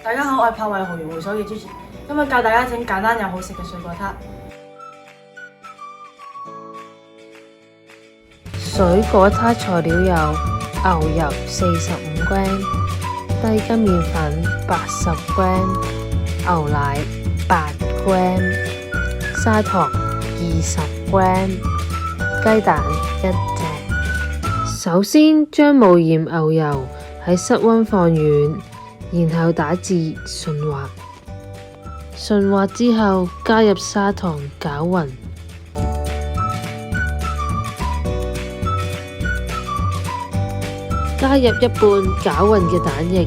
大家好，我係柏惠豪園會所嘅 Gigi， 今日教大家整簡單又好食嘅水果撻。水果撻材料有牛油45g、低筋麵粉80g、牛奶8g、砂糖20g、雞蛋1隻。首先將無鹽牛油喺室溫放軟，然後打至順滑。順滑之後加入砂糖攪勻。加入一半攪勻嘅蛋液，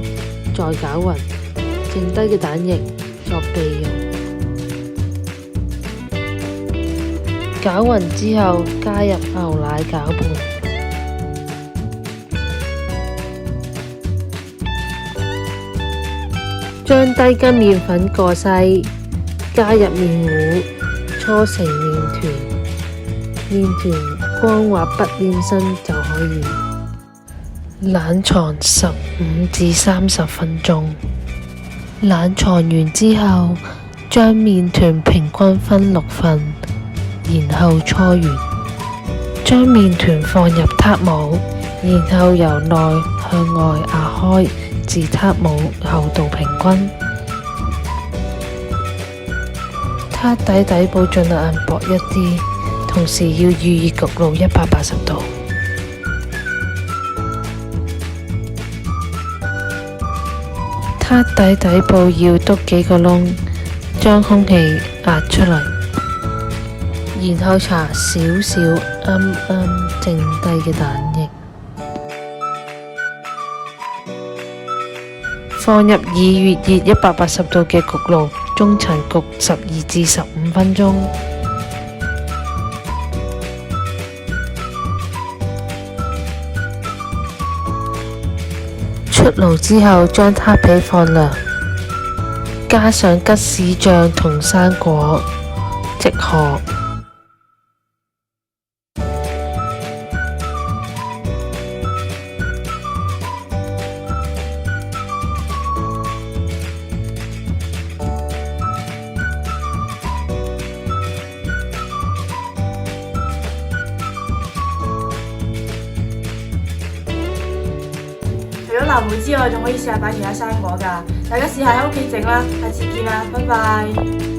再攪勻，剩低嘅蛋液作備用。攪勻之後加入牛奶攪拌。將低筋麵粉過細，加入麵糊，搓成麵團。麵團光滑不黏身就可以。冷藏15至30分鐘。冷藏完之後，將麵團平均分6份，然後搓圓。將麵團放入撻模，然後由內向外壓開，至撻模厚度平均。撻底底部盡量硬薄一啲，同時要預熱焗爐180度。撻底底部要篤幾個窿，將空氣壓出嚟，然後搽少少啱剩低嘅蛋液，放入已預熱180度嘅焗爐，中層焗12至15分鐘。出爐之後，將撻皮放涼，加上吉士醬同生果，即可。除咗藍莓之外，仲可以試下擺其他生果㗎，大家試下喺屋企整啦，下次見啦，拜拜。